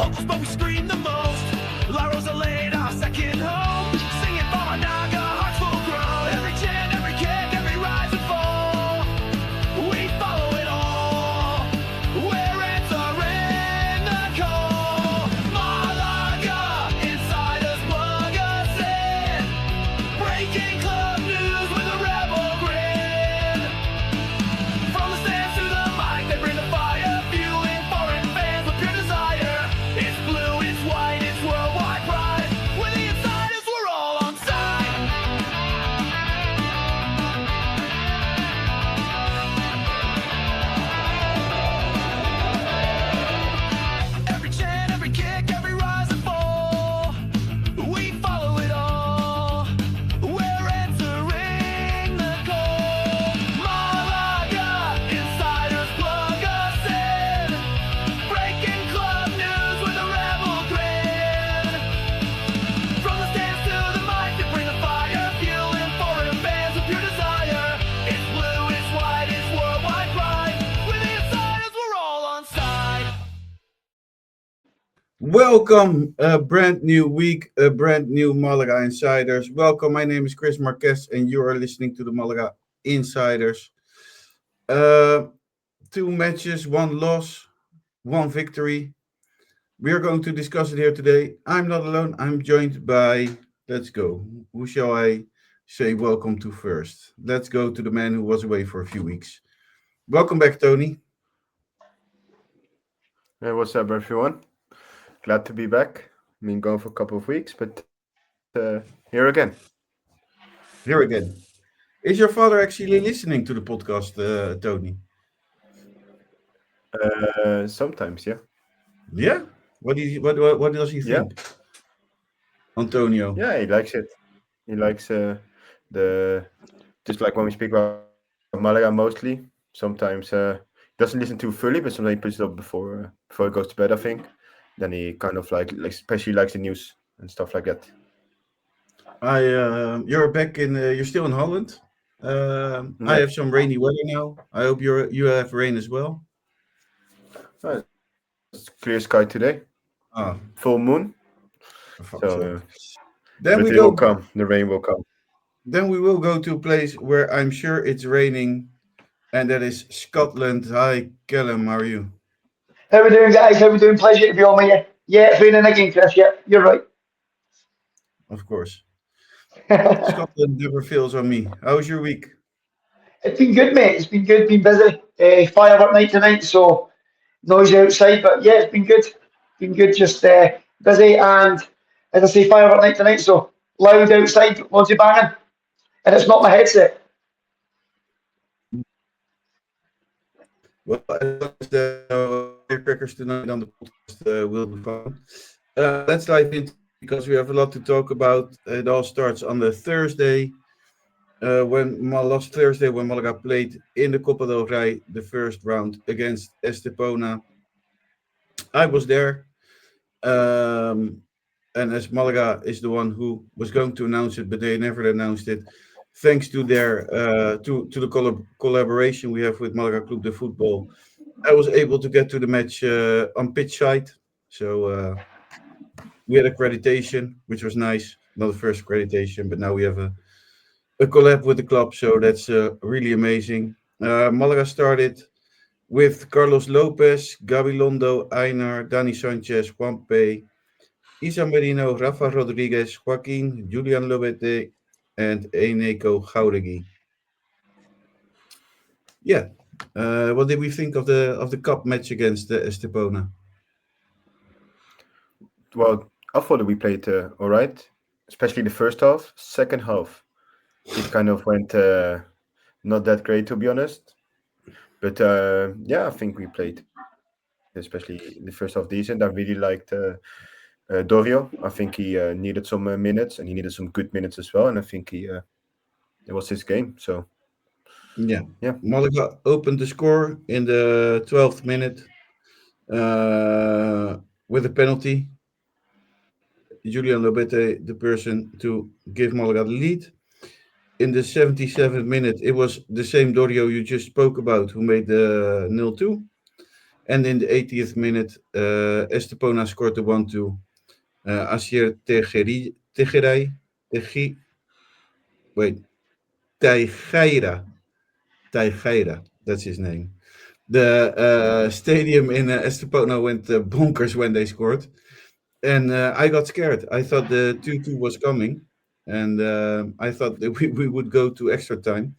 but we scream the most. Laurels are laid our second home, singing for Malaga, hearts full grown. Every chant, every kick, every rise and fall, we follow it all. We're answering the call. Malaga, insiders plug us in, breaking club news with a rebel grin. From the stands to the mic, they bring the fire, fueling foreign fans with pure desire. It's blue, it's white, it's worldwide pride. We're the insiders, we're all on side. Every chant, every kick, every rise and fall, we follow it all. We're answering the call. Malaga, insiders plug us in, breaking club news with a rebel grin. From the stands to the mic, they bring the fire, fueling foreign fans with pure desire. It's blue, it's white, it's worldwide pride. We're the insiders, we're all on side. Welcome, a brand new week, a brand new Malaga Insiders. Welcome, my name is Chris Marquez, and you are listening to the Malaga Insiders. Uh, Two matches, one loss, one victory. We are going to discuss it here today. I'm not alone, I'm joined by, let's go. Who shall I say welcome to first? Let's go to the man who was away for a few weeks. Welcome back, Tony. Hey, what's up, everyone? Glad to be back. Gone for a couple of weeks, but here again. Here again. Is your father actually listening to the podcast, Tony? Sometimes, yeah. Yeah? What does he Yeah. think? Antonio. Yeah, he likes it. He likes the just like when we speak about Malaga mostly. Sometimes he doesn't listen too fully, but sometimes he puts it up before he goes to bed, I think. Then he kind of like especially likes the news and stuff like that. You're back in. You're still in Holland. I have some rainy weather now. I hope you have rain as well. It's clear sky today. Ah, Full moon. fuck's So sake. Then but we it go. will come. The rain will come. Then we will go to a place where I'm sure it's raining, and that is Scotland. Hi, Calum. How are you? How we doing, guys? How we doing? Pleasure to be on with you. Yeah, it's raining again, Chris. Yeah, you're right. Of course. It's Scotland never fails on me. How was your week? been good, mate. It's been good. Been busy. Firework night tonight, so noisy outside. But yeah, it's been good. Been good. Just busy and, as I say, firework night tonight, so loud outside, loads of banging, and it's not my headset. Well, as long as there are no firecrackers tonight on the podcast, will be fun. Let's dive into because we have a lot to talk about. It all starts on the Thursday, last Thursday when Malaga played in the Copa del Rey the first round against Estepona. I was there, and as Malaga is the one who was going to announce it, but they never announced it. Thanks to their to the collaboration we have with Malaga Club de Football, I was able to get to the match on pitch side. So we had accreditation, which was nice. Not the first accreditation, but now we have a collab with the club, so that's really amazing. Malaga started with Carlos Lopez, Gabilondo, Einar, Dani Sanchez, Juanpe, Isa Merino, Rafa Rodriguez, Joaquin, Julian Lobete, and Eneko Jauregui. Yeah. What did we think of the cup match against Estepona? Well, I thought that we played all right, especially the first half. Second half, it kind of went not that great, to be honest. But yeah, I think we played, especially the first half, decent. I really liked Dorio. I think he needed some minutes, and he needed some good minutes as well. And I think it was his game. So Yeah. yeah, Malaga opened the score in the 12th minute with a penalty. Julian Lobete, the person to give Malaga the lead. In the 77th minute, it was the same Dorio you just spoke about who made the 0-2. And in the 80th minute, Estepona scored the 1-2. Asier Tegerai, Tegi, wait, Teijeira, that's his name. The stadium in Estepona went bonkers when they scored. And I got scared. I thought the 2-2 was coming. And I thought that we would go to extra time.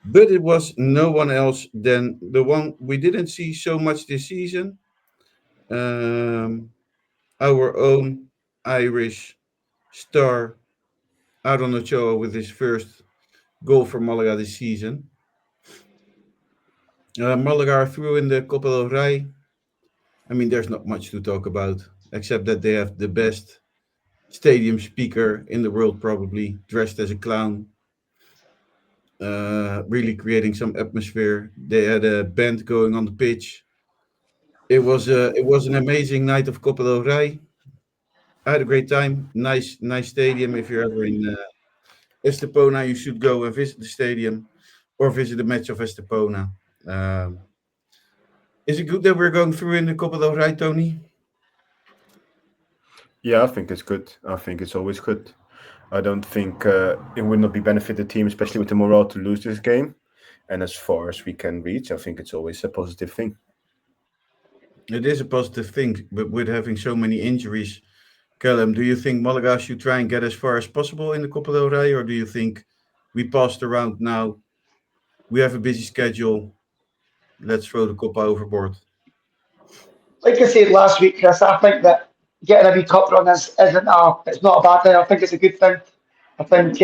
But it was no one else than the one we didn't see so much this season. Our own Irish star, Aaron Ochoa, with his first goal for Malaga this season. Malaga threw in the Copa del Rey. I mean, there's not much to talk about, except that they have the best stadium speaker in the world, probably dressed as a clown, really creating some atmosphere. They had a band going on the pitch. It was an amazing night of Copa del Rey. I had a great time. Nice stadium. If you're ever in Estepona, you should go and visit the stadium or visit a match of Estepona. Um, is it good that we're going through in the Copa del Rey, Tony? Yeah, I think it's good. I think it's always good. I don't think it would not be benefit the team, especially with the morale, to lose this game. And as far as we can reach, I think it's always a positive thing. It is a positive thing, but with having so many injuries, Calum, do you think Malaga should try and get as far as possible in the Copa del Rey, or do you think we passed around now? We have a busy schedule. Let's throw the Copa overboard. Like I said last week, Chris, I think that getting a wee cup run it's not a bad thing. I think it's a good thing. I think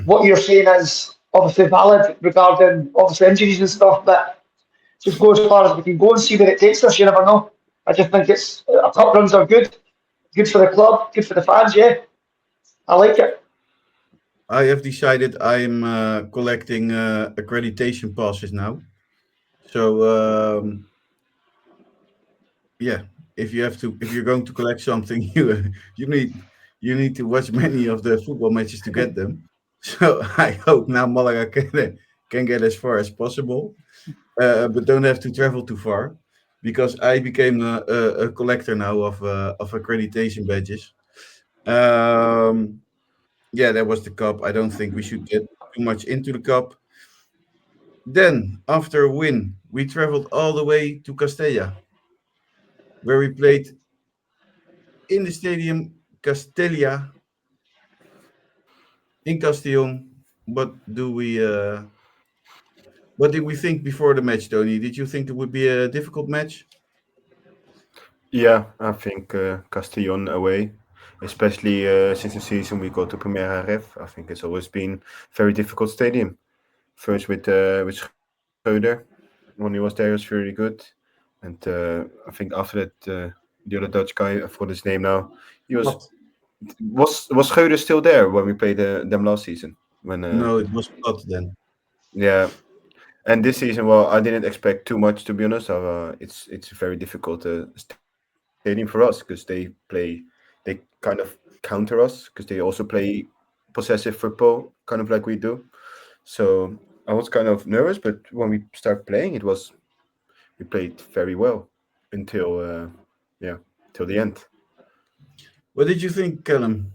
what you're saying is obviously valid regarding obviously injuries and stuff, but just go as far as we can go and see where it takes us. You never know. I just think it's cup runs are good for the club, good for the fans. Yeah, I like it. I have decided I'm collecting accreditation passes now. So yeah, if you're going to collect something, you need to watch many of the football matches to get them. So I hope now Malaga can get as far as possible, but don't have to travel too far, because I became a collector now of accreditation badges. Um, yeah, that was the cup. I don't think we should get too much into the cup. Then, after a win, we traveled all the way to Castella, where we played in the stadium Castalia in Castellón. What did we think before the match, Tony? Did you think it would be a difficult match? Yeah, I think Castellón away, especially since the season we go to Primera Ref. I think it's always been very difficult stadium. First with Schreuder, when he was there, he was very good, and I think after that the other Dutch guy, I forgot his name now. He was Schreuder still there when we played them last season? When No, it was not then. yeah, and this season, well, I didn't expect too much, to be honest. It's a very difficult stadium for us because they kind of counter us because they also play possessive football, kind of like we do. So I was kind of nervous, but when we start playing, we played very well until yeah, till the end. What did you think, Callum?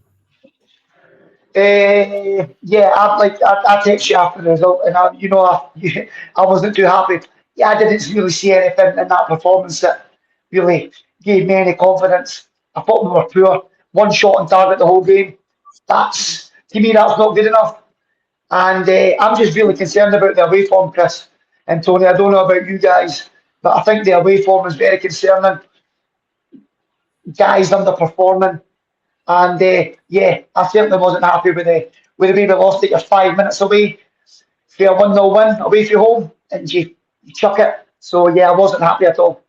Yeah, I text you after the result, and I wasn't too happy. Yeah, I didn't really see anything in that performance that really gave me any confidence. I thought we were poor. One shot on target the whole game. That's to me, that's not good enough. And I'm just really concerned about the away form, Chris and Tony. I don't know about you guys, but I think the away form is very concerning. Guys underperforming. And yeah, I certainly wasn't happy with the way we lost it. You're 5 minutes away for a 1-0 win away from home, and you chuck it. So yeah, I wasn't happy at all.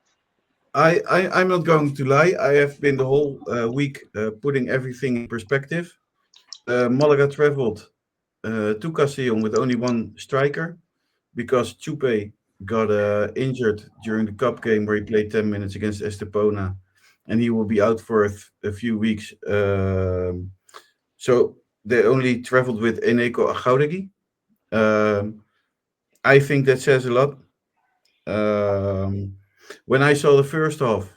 I'm not going to lie. I have been the whole week putting everything in perspective. Malaga traveled to Castellón with only one striker because Chupe got injured during the cup game where he played 10 minutes against Estepona, and he will be out for a few weeks. So they only traveled with Eneko Agauregui. I think that says a lot. Um, When I saw the first half,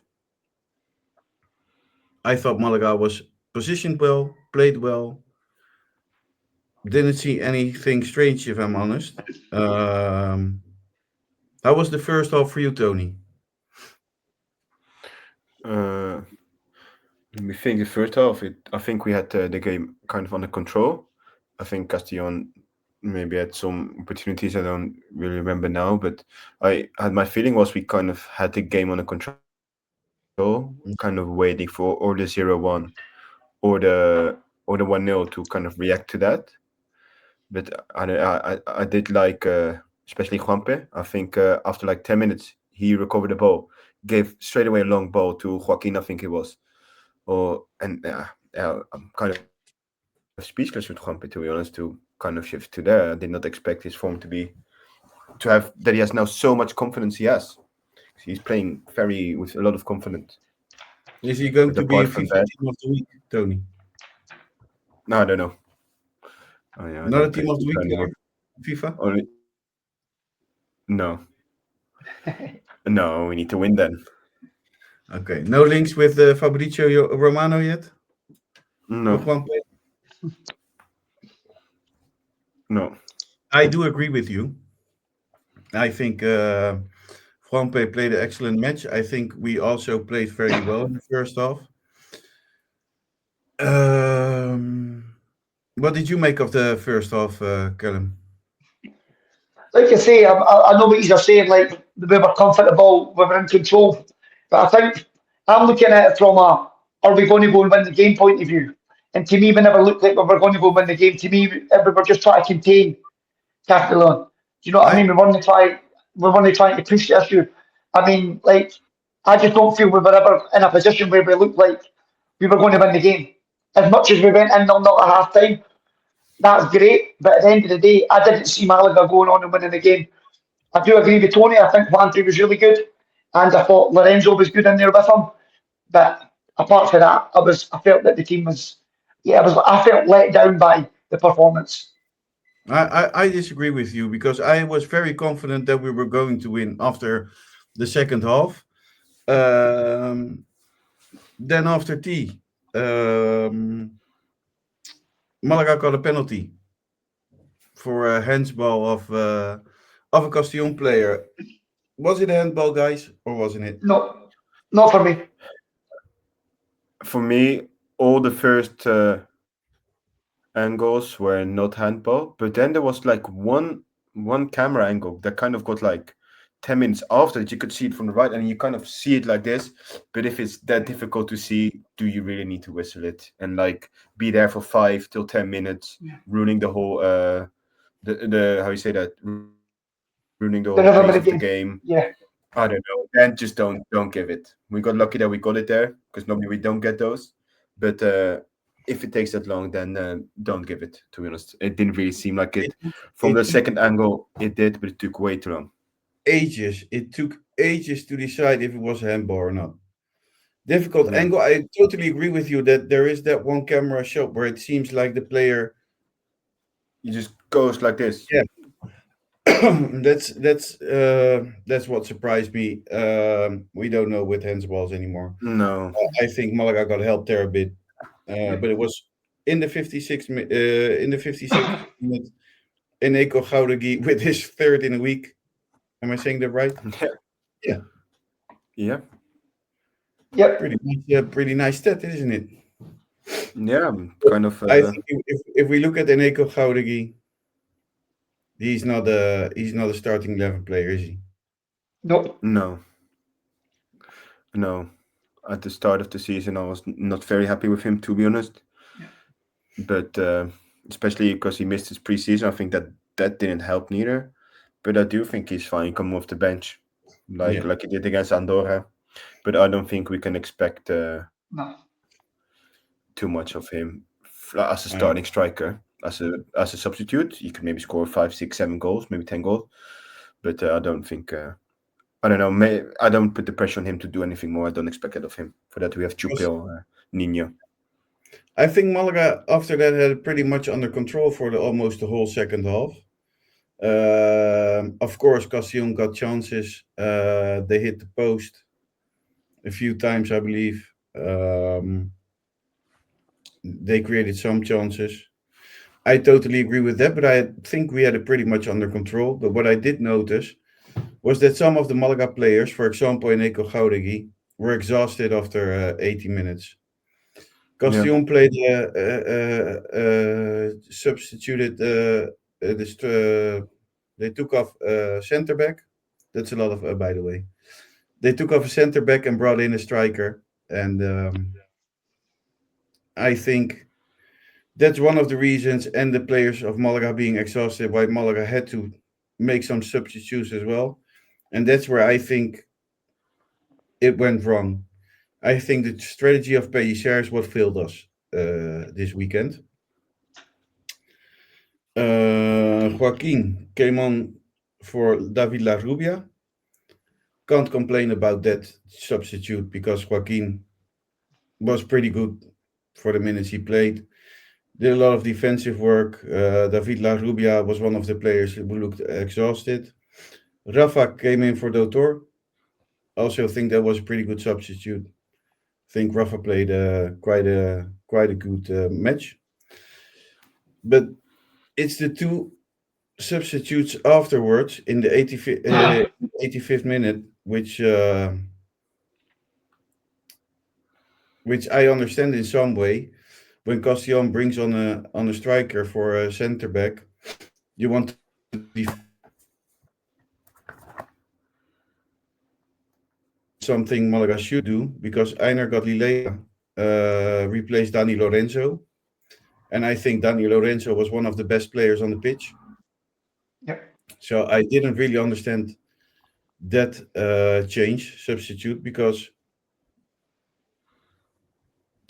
I thought Malaga was positioned well, played well. Didn't see anything strange, if I'm honest. How was the first half for you, Tony? Uh, Let me think. The first half, I think we had the game kind of under control. I think Castellon maybe had some opportunities. I don't really remember now, but I had my feeling was we kind of had the game under control, kind of waiting for or the 0-1 or the 1-0 to kind of react to that. But I did like especially Juanpe. I think after like 10 minutes he recovered the ball, gave straight away a long ball to Joaquin. I think it was. I'm kind of speechless with Juanpe, to be honest. To kind of shift to there, I did not expect his form to have that. He has now so much confidence. He has. He's playing very with a lot of confidence. Is he going But to be apart a from FIFA that, Team of the Week, Tony? no, I don't know. Oh yeah, I Not a don't Team play of the Week FIFA anymore. FIFA? Only no, no. We need to win then. Okay. No links with Fabrizio Romano yet? For No, Juanpe? no. I do agree with you. I think Juanpe played an excellent match. I think we also played very well in the first half. What did you make of the first half, Calum? Like I say, I know what you're saying. Like we were comfortable, we were in control, but I think I'm looking at it from a are we going to go and win the game point of view? And to me, we never looked like we were going to go and win the game. To me, we were just trying to contain Catalan. Do you know what I I mean? We weren't trying to push the issue. I mean, like I just don't feel we were ever in a position where we looked like we were going to win the game. As much as we went in 0-0 at half time, that's great. But at the end of the day, I didn't see Malaga going on and winning the game. I do agree with Tonie. I think Landry was really good, and I thought Lorenzo was good in there with him. But apart from that, I felt that the team was, yeah, I felt let down by the performance. I disagree with you because I was very confident that we were going to win after the second half. Um, then after tea, Malaga got a penalty for a handsball of a Castellon player. Was it a handball, guys, or wasn't it? No, not for me. For me, all the first angles were not handball, but then there was like one camera angle that kind of got like 10 minutes after that. You could see it from the right, and you kind of see it like this. But if it's that difficult to see, do you really need to whistle it and like be there for 5 till 10 minutes, ruining the whole the how you say that, ruining the whole pace of the game? The rhythm of the I game. don't know. Yeah. Then just don't give it. We got lucky that we got it there because normally we don't get those. But if it takes that long, then don't give it. To be honest, it didn't really seem like it. It took, From the it second took angle, it did, but it took way too long. ages. It took ages to decide if it was a handball or not. Difficult Yeah, angle. I totally agree with you that there is that one camera shot where it seems like the player. it just goes like this. Yeah, that's what surprised me. We don't know with handsballs anymore. No, I think Malaga got help there a bit, but it was in the 56th minute. Eneko Gaudigui with his third in a week. Am I saying that right? yeah, Yeah, yeah, Yep. pretty nice stat, isn't it? yeah. Kind of. I think if we look at Eneko Gaudigui, he's not a starting 11 player, is he? Nope. No, no. At the start of the season, I was not very happy with him, to be honest. But especially because he missed his preseason, I think that didn't help neither. But I do think he's fine coming off the bench, Yeah. like he did against Andorra. But I don't think we can expect No. too much of him as a starting striker. As a substitute, he could maybe score 5, 6, 7 goals, maybe 10 goals. But I don't think. I don't know. I don't put the pressure on him to do anything more. I don't expect it of him. For that, we have Chupil, Nino. I think Malaga after that had it pretty much under control for almost the whole second half. Of course, Castellon got chances. They hit the post a few times, I believe. They created some chances. I totally agree with that, but I think we had it pretty much under control. But what I did notice was that some of the Malaga players, for example, Eneko Jauregui, were exhausted after 80 minutes. Yeah. Castellon played substituted they took off center back. That's a lot of by the way. They took off a center back and brought in a striker, and I think that's one of the reasons, and the players of Malaga being exhausted, why Malaga had to make some substitutes as well, and that's where I think it went wrong. I think the strategy of Pellicer is what failed us this weekend. Joaquin came on for David La Rubia. Can't complain about that substitute because Joaquin was pretty good for the minutes he played. Did a lot of defensive work. David La Rubia was one of the players who looked exhausted. Rafa came in for Doutor. Also think that was a pretty good substitute. Think Rafa played quite a good match. But it's the two substitutes afterwards in the 85th minute, which I understand in some way. When Castellon brings on a striker for a center back, you want to something Malaga should do because Einar Galilea replaced Dani Lorenzo, and I think Dani Lorenzo was one of the best players on the pitch. Yep. So I didn't really understand that substitute because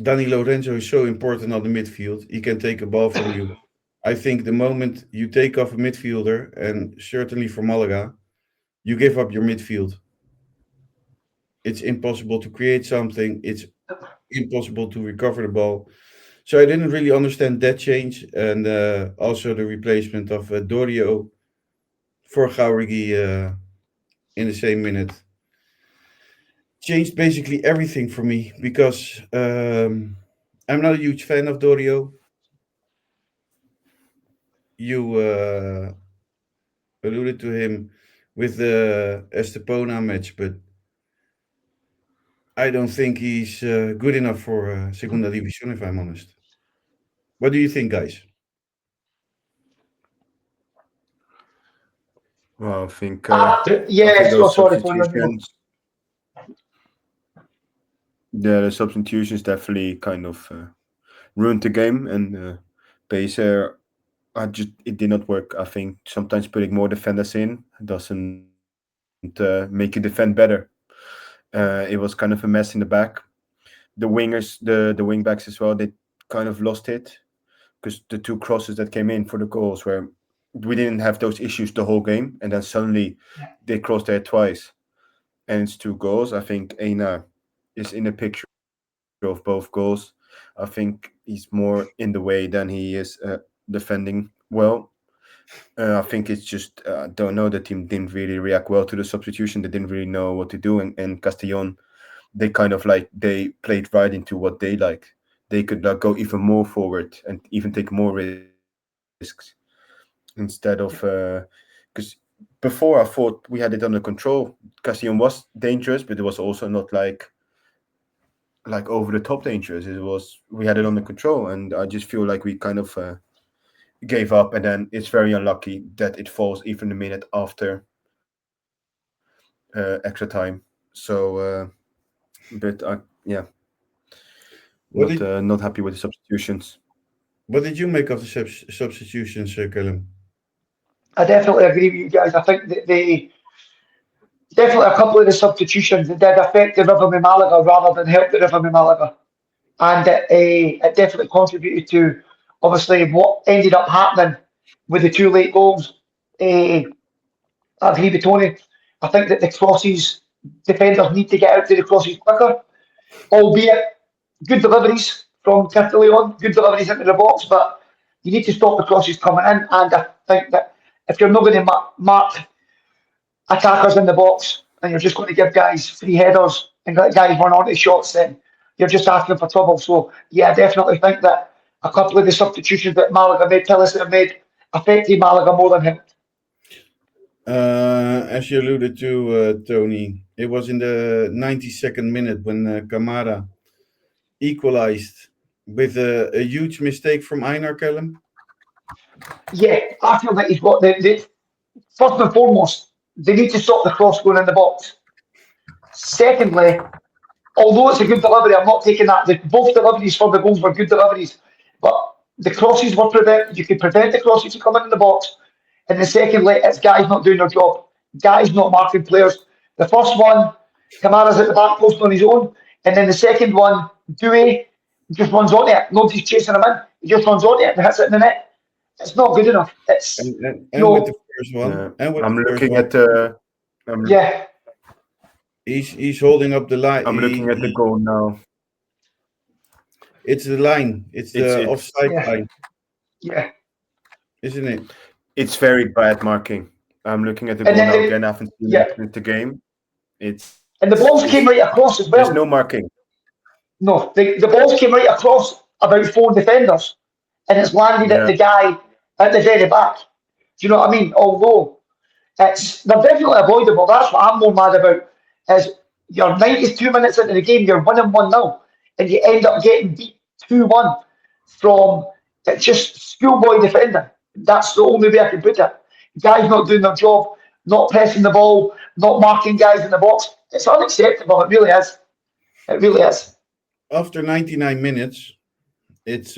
Dani Lorenzo is so important on the midfield. He can take a ball from you. I think the moment you take off a midfielder, and certainly for Malaga, you give up your midfield. It's impossible to create something. It's impossible to recover the ball. So I didn't really understand that change, and also the replacement of Dorio for Jauregui in the same minute changed basically everything for me because I'm not a huge fan of Dorio. You alluded to him with the Estepona match, but I don't think he's good enough for Segunda División, if I'm honest. What do you think, guys? Well, I think Yes, those sorry for you. the substitutions definitely kind of ruined the game, and Pacer, it did not work. I think sometimes putting more defenders in doesn't make you defend better. It was kind of a mess in the back. The wingers, the wing backs as well, they kind of lost it because the two crosses that came in for the goals were, we didn't have those issues the whole game, and then suddenly they crossed there twice, and it's two goals. I think Einar is in the picture of both goals. I think he's more in the way than he is defending well. I think it's just don't know, the team didn't really react well to the substitution. They didn't really know what to do, and Castellon, they kind of like, they played right into what they like. They could go even more forward and even take more risks instead of because before I thought we had it under control. Castellon was dangerous, but it was also not like over the top dangerous. It was, we had it under control, and I just feel like we kind of gave up, and then it's very unlucky that it falls even a minute after extra time. So, but not happy with the substitutions. What did you make of the substitutions, Calum? I definitely agree with you guys. I think that they definitely, a couple of the substitutions that did affect the rhythm in Malaga rather than help the rhythm in Malaga, and it definitely contributed to obviously what ended up happening with the two late goals. I agree with Tonie. I think that the crosses, defenders need to get out to the crosses quicker, albeit good deliveries from Castalia, good deliveries into the box, but you need to stop the crosses coming in. And I think that if you're not going to mark attackers in the box and you're just going to give guys free headers and let guys run onto shots, then you're just asking for trouble. So yeah, I definitely think that a couple of the substitutions that Malaga made, Pillison have made, affected Malaga more than him. As you alluded to, Tony, it was in the 92nd minute when Camara equalized with a huge mistake from Einar, Calum. Yeah, I feel that he's got the first and foremost, they need to stop the cross going in the box. Secondly, although it's a good delivery, I'm not taking that. Both deliveries for the goals were good deliveries, but the crosses were prevented. You could prevent the crosses from coming in the box. And then secondly, it's guys not doing their job. Guys not marking players. The first one, Kamara's at the back post on his own. And then the second one, Dewey just runs onto it. Nobody's chasing him in. He just runs onto it and hits it in the net. It's not good enough. It's And no, with the first one, and with I'm the first looking one, at the. yeah, he's holding up the line. I'm looking at the goal now. It's the line. It's the offside yeah, line, yeah. isn't it? It's very bad marking. I'm looking at the And goal then now they- again. I haven't seen yeah. the game. It's And the balls came right across as well. there's no marking. No, the balls came right across about 4 defenders, and it's landed at Yeah. the guy at the very back. Do you know what I mean? Although they're definitely avoidable. That's what I'm more mad about. Is you're 92 minutes into the game, you're winning 1-0, and you end up getting beat 2-1 from just schoolboy defending. That's the only way I can put it. Guys not doing their job, not pressing the ball, not marking guys in the box. It's unacceptable. It really is. It really is. After 99 minutes, it's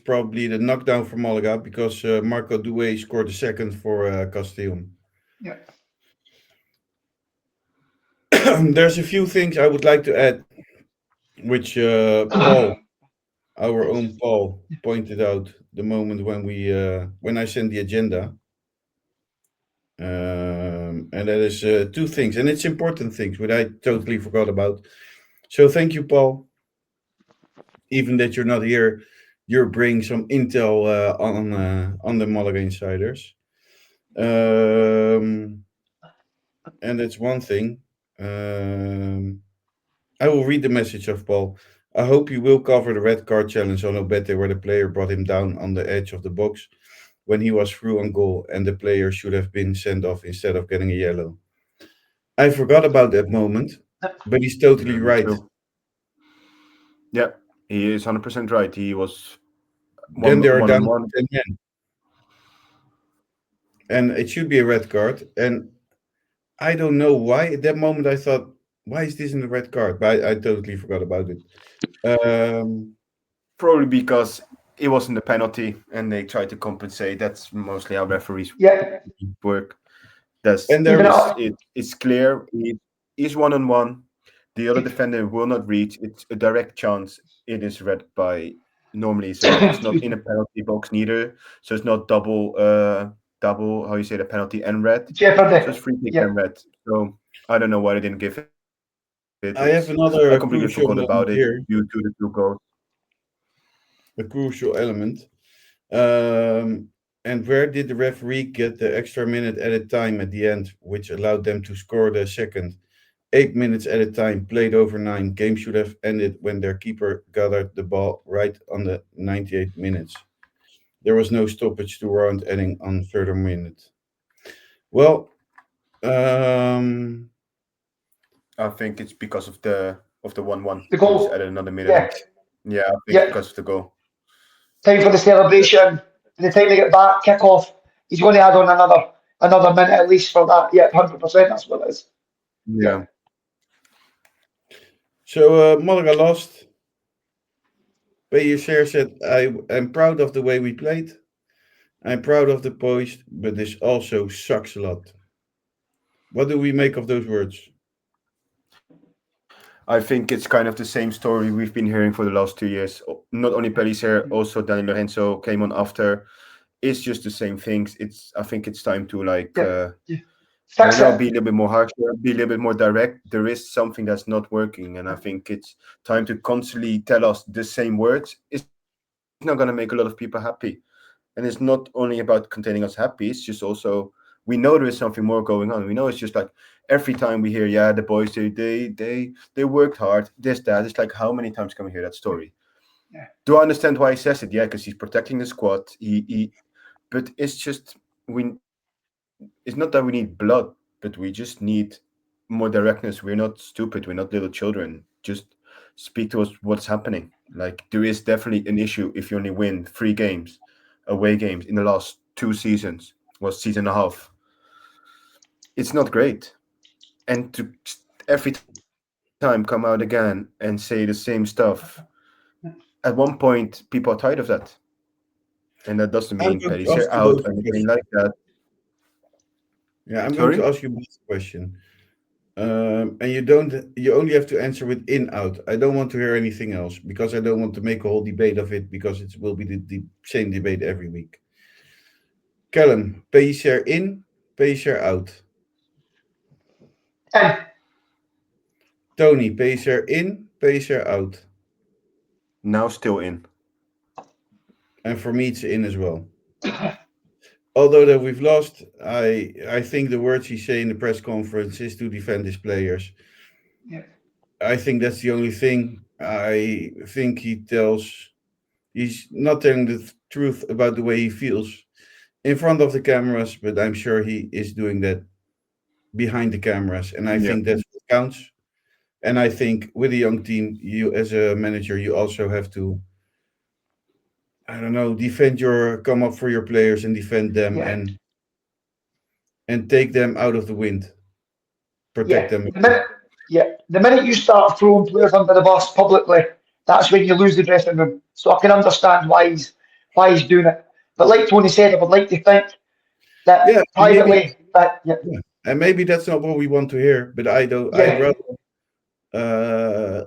probably the knockdown for Malaga because Marco Doué scored the second for Castalia. Yeah. There's a few things I would like to add, which Paul, our own Paul, pointed out the moment when I sent the agenda. And that is two things, and it's important things, which I totally forgot about. So thank you, Paul. Even that you're not here, you're bringing some intel on the Malaga insiders. And that's one thing. I will read the message of Paul. I hope you will cover the red card challenge on Obete, where the player brought him down on the edge of the box when he was through on goal, and the player should have been sent off instead of getting a yellow. I forgot about that moment, but he's totally right. True. Yeah, he is 100% right. He was Then they are one down on one. 10 men. And it should be a red card. And I don't know why. At that moment, I thought, why is this in the red card? But I totally forgot about it. Probably because it wasn't a penalty and they tried to compensate. That's mostly how referees Yeah. work. That's And there is, it's clear. It is one on one. The other defender will not reach. It's a direct chance. It is read by normally. So it's not in a penalty box neither. So it's not double. How you say the penalty and red. Jeopardy. So it's free kick Yeah. and red. So I don't know why they didn't give it. I have another I completely crucial forgot about moment it here. due to the 2 goals. A crucial element. And where did the referee get the extra minute added time at the end, which allowed them to score the second? 8 minutes at a time, played over 9. Game should have ended when their keeper gathered the ball right on the 98 minutes. There was no stoppage to warrant adding on further minute. Well, I think it's because of the 1-1. The goal. Just added another minute. Yeah. Yeah, I think Yeah. because of the goal. Time for the celebration. And the time to get back, kick off. He's going to add on another minute at least for that. Yeah, 100%. That's what it is. Yeah. so Malaga lost. Peyer said, I am proud of the way we played. I'm proud of the post, but this also sucks a lot. What do we make of those words? I think it's kind of the same story we've been hearing for the last 2 years. Not only Pellicer, also Dani Lorenzo came on after. It's just the same things. I think it's time to Fix be a it. little bit more harsh, be a little bit more direct. There is something that's not working, and I think it's time to constantly tell us the same words. It's not going to make a lot of people happy. And it's not only about containing us happy, it's just also we know there is something more going on. We know it's just like every time we hear, yeah, the boys they worked hard, this, that. It's like, how many times can we hear that story? Yeah. Do I understand why he says it? Yeah, because he's protecting the squad. But it's just it's not that we need blood, but we just need more directness. We're not stupid. We're not little children. Just speak to us what's happening. Like, there is definitely an issue if you only win 3 games, away games, in the last 2 seasons, was season and a half. It's not great. And to every time come out again and say the same stuff, at one point, people are tired of that. And that doesn't I'm mean going to Perisic ask you out both or a anything question. like that. Yeah, I'm Sorry? going to ask you both a question. And you only have to answer with in out. I don't want to hear anything else because I don't want to make a whole debate of it because it will be the same debate every week. Calum, pay share in, pay share out. And Tonie, pay share in, pay share out. Now still in. And for me, it's in as well. Although that we've lost, I think the words he say in the press conference is to defend his players. yeah, I think that's the only thing. I think he's not telling the truth about the way he feels in front of the cameras, but I'm sure he is doing that behind the cameras. And I Yeah. think that's what counts. And I think with a young team, you as a manager, you also have to, I don't know, come up for your players and defend them yeah, and take them out of the wind, protect yeah. them. The minute you start throwing players under the bus publicly, that's when you lose the dressing room. So I can understand why he's doing it. But like Tony said, I would like to think Yeah, that maybe, privately, that yeah, yeah. And maybe that's not what we want to hear, but I don't. yeah, Uh,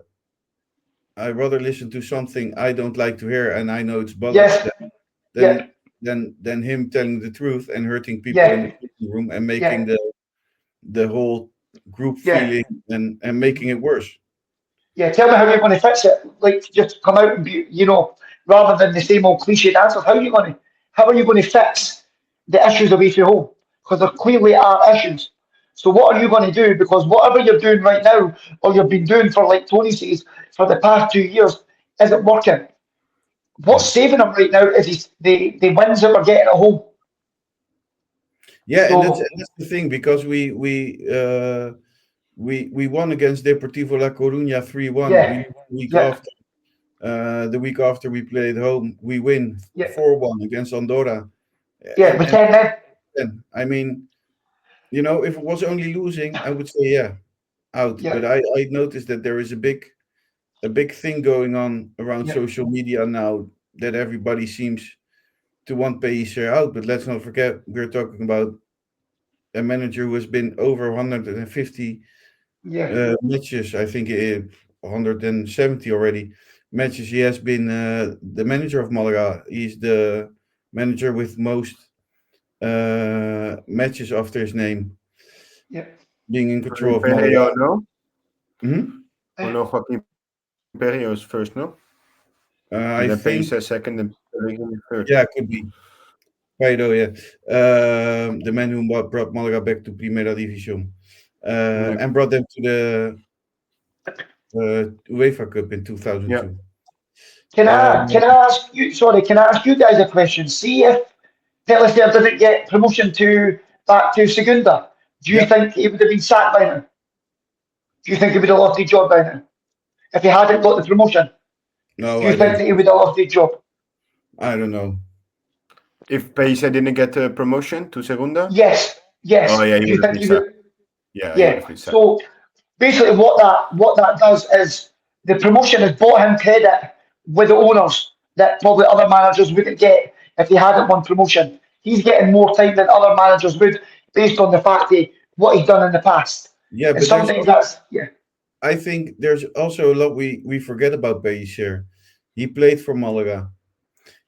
I rather listen to something I don't like to hear, and I know it's bollocks. yes, yeah, Than than him telling the truth and hurting people in the yeah, dressing room and making yeah, the whole group yeah. feeling and making it worse. Yeah, tell me how you're going to fix it. Like, just come out and be, rather than the same old cliched answers. How are you going to fix the issues away from home? Because there clearly are issues. So what are you going to do? Because whatever you're doing right now, or you've been doing for, like Tony says, for the past 2 years, isn't working. Yeah, What's saving them right now is the wins that we're getting at home. yeah, and So that's the thing because we won against Deportivo La Coruña 3-1. yeah, We week yeah, after the week after we played home, we win yeah, 4-1 against Andorra. yeah. With And 10 men, I mean, if it was only losing, I would say yeah, out. yeah, But I noticed that there is a big thing going on around yeah, social media now that everybody seems to want Pellicer out. But let's not forget, we're talking about a manager who has been over 150 yeah, matches. I think 170 already matches. He has been the manager of Malaga. He's the manager with most matches after his name, yeah. being in control of Perio, Malaga. no? Mhm. Or no, Joaquin Perio is first, no? I And then think, Pellicer second and Perio third. yeah, could be. Guaido, yeah. The man who brought Malaga back to Primera División Yeah. and brought them to the UEFA Cup in Yeah. 2002. Can I ask you guys a question? See if Pellicer didn't get promotion to back to Segunda, do you Yeah, think he would have been sacked by now? Do you think he would have lost his job by now? If he hadn't got the promotion, no, do you I think don't. that he would have lost his job? I don't know. If Pellicer didn't get a promotion to Segunda, Yes, yes. oh yeah, he Do you would have think been he sacked. would? Yeah, he would Yeah. have been sacked. So basically, what that does is the promotion has bought him credit with the owners that probably other managers wouldn't get if they hadn't won promotion. He's getting more time than other managers would based on the fact that what he's done in the past. Yeah, And but there's. sometimes that's yeah, I think there's also a lot we forget about Pellicer. He played for Malaga.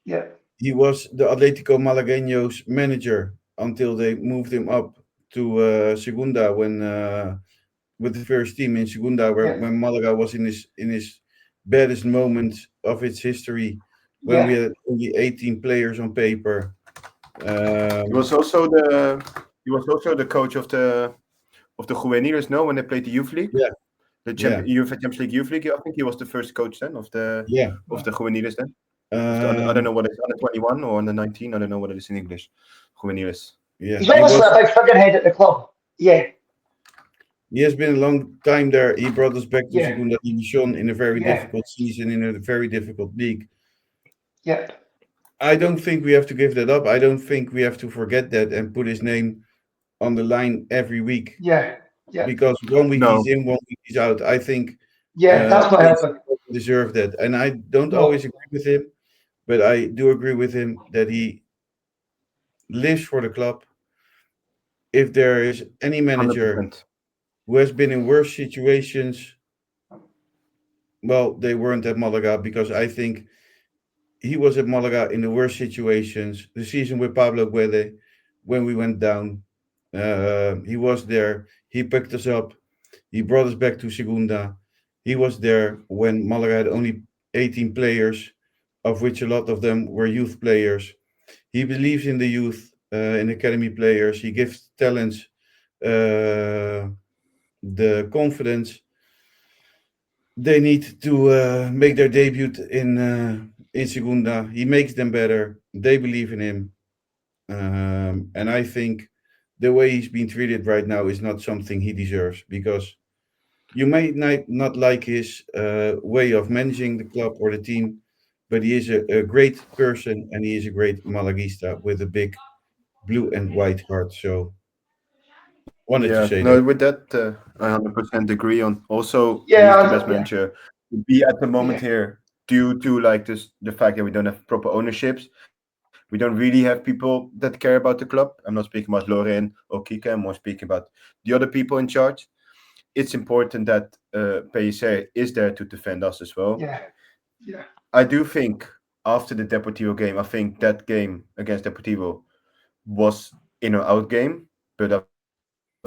yeah, He was the Atlético Malagueños manager until they moved him up to Segunda when with the first team in Segunda, yeah, when Malaga was in his baddest moment of its history when we Yeah. had only 18 players on paper. He was also the coach of the juveniles. No, when they played the youth league, Yeah, the yeah, Champions League youth league. I think he was the first coach then yeah, of the juveniles then. I don't um, know what it's under 21 or under 19. I don't know what it is in English. Juveniles. yeah. He's almost like a big figurehead at the club. Yeah. He has been a long time there. He brought us back to Yeah. Segunda División in a very Yeah. difficult season, in a very difficult league. Yeah. I don't think we have to give that up. I don't think we have to forget that and put his name on the line every week, Yeah. Yeah. because 1 week No, he's in, 1 week he's out. I think Yeah. That's not Ace helping. doesn't deserve that, and I don't always No. agree with him, but I do agree with him that he lives for the club. If there is any manager 100%. who has been in worse situations, well, they weren't at Malaga, because I think he was at Malaga in the worst situations. The season with Pablo Guede, when we went down, he was there. He picked us up. He brought us back to Segunda. He was there when Malaga had only 18 players, of which a lot of them were youth players. He believes in the youth, in academy players. He gives talents the confidence they need to make their debut in Segunda. He makes them better. They believe in him, and I think the way he's being treated right now is not something he deserves, because you may not like his way of managing the club or the team, but he is a great person, and he is a great Malagista with a big blue and white heart. So wanted to Yeah, say that. no, with that, I 100% agree on. Also, he is the Yeah. best Yeah. manager to be at the moment Yeah. here due to like this the fact that we don't have proper ownerships. We don't really have people that care about the club. I'm not speaking about Loren or Kika. I'm more speaking about the other people in charge. It's important that PSR is there to defend us as well. Yeah. Yeah. I do think after the Deportivo game, I think that game against Deportivo was in or out game, but I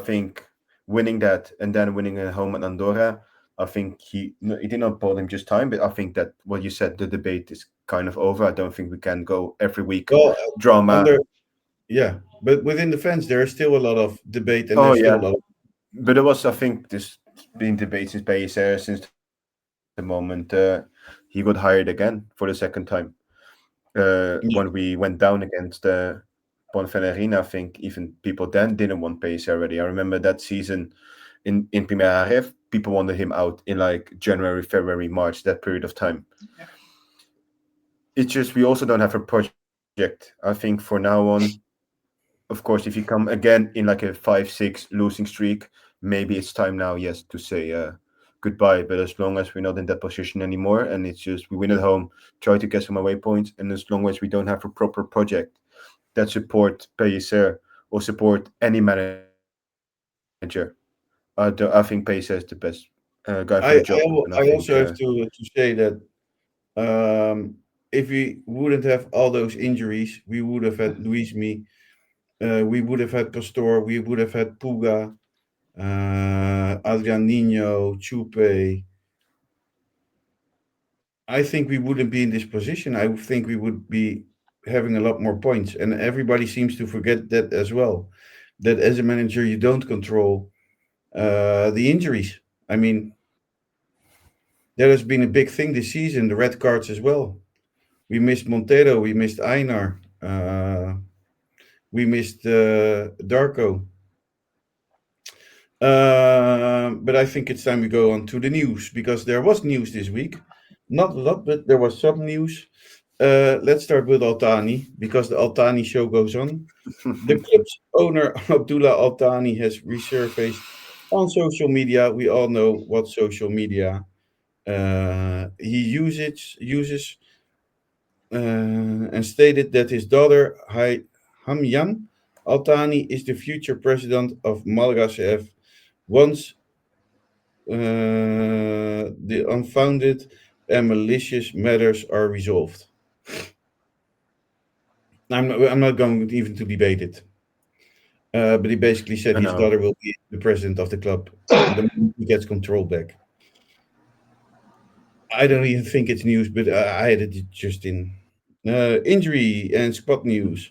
think winning that and then winning at home at Andorra, I think he did not bought him just time, but I think that what you said, the debate is kind of over. I don't think we can go every week Well, drama. under yeah, but within the fence there is still a lot of debate, and Oh there's still yeah, a lot of but it was I think this been debate since PSR since the moment he got hired again for the second time. When we went down against Ponferradina, I think even people then didn't want Pace already. I remember that season in Primera Ref, people wanted him out in like January, February, March, that period of time. Yeah. It's just we also don't have a project. I think for now on, of course, if you come again in like a 5-6 losing streak, maybe it's time now, yes, to say goodbye. But as long as we're not in that position anymore, and it's just we win at home, try to get some away points, and as long as we don't have a proper project that support PSR or support any manager, I think PSR is the best guy for the job, and I think I also have to say that if we wouldn't have all those injuries, we would have had Luismi, we would have had Pastor, we would have had Puga, Adrian Nino, Chupe. I think we wouldn't be in this position. I think we would be having a lot more points, and everybody seems to forget that as well. That as a manager, you don't control the injuries. I mean, that has been a big thing this season. The red cards as well. We missed Montero. We missed Einar. We missed Darko. But I think it's time we go on to the news, because there was news this week. Not a lot, but there was some news. Let's start with Altani, because the Altani show goes on. The club's owner, Abdullah Altani, has resurfaced on social media. We all know what social media he uses, and stated that his daughter, Hamyan Altani, is the future president of Malaga CF once the unfounded and malicious matters are resolved. I'm not going even to debate it. But he basically said I his know. daughter will be the president of the club the moment he gets control back. I don't even think it's news, but I had it just in. Injury and squad news.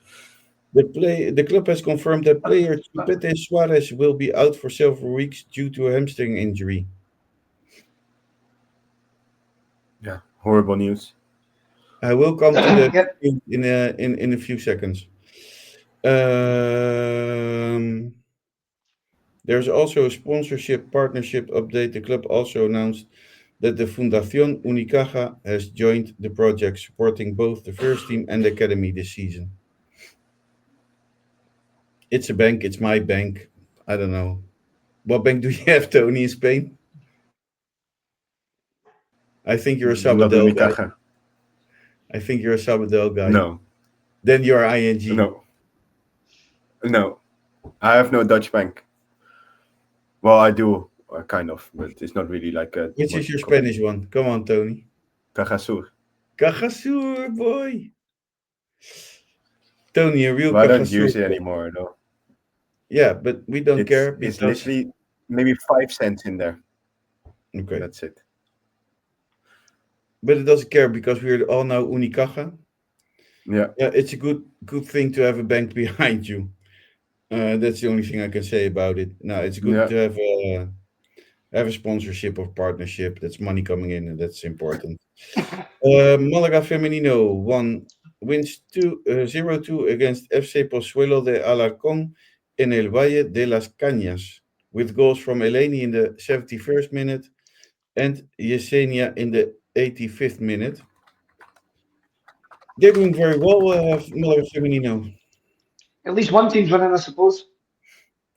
The club has confirmed that player Chupete Suarez will be out for several weeks due to a hamstring injury. Yeah, horrible news. I will come to the Yep. in a few seconds. There's also a sponsorship partnership update. The club also announced that the Fundación Unicaja has joined the project, supporting both the first team and the academy this season. It's a bank. It's my bank. I don't know. What bank do you have, Tony, in Spain? I think you're a Not Sabadell guy. Unicaja. I think you're a Sabadell guy. No, Then you're ING. no. I have no Dutch bank. Well, I do, kind of, but it's not really like a. Which is your Spanish one? Come on, Tony. Cajasur. Cajasur, boy. Tony, a real But I don't Cajasur. use it anymore, though. Yeah, but we don't care because It's literally maybe 5 cents in there. okay. That's it. But it doesn't care because we're all now Unicaja. Yeah. Yeah, it's a good thing to have a bank behind you. That's the only thing I can say about it. No, it's good to have a sponsorship or partnership. That's money coming in, and that's important. Malaga Femenino wins 0-2 against FC Pozuelo de Alarcón in el Valle de las Cañas, with goals from Eleni in the 71st minute and Yesenia in the 85th minute. They're doing very well, Malaga Femenino. At least one team's winning, I suppose.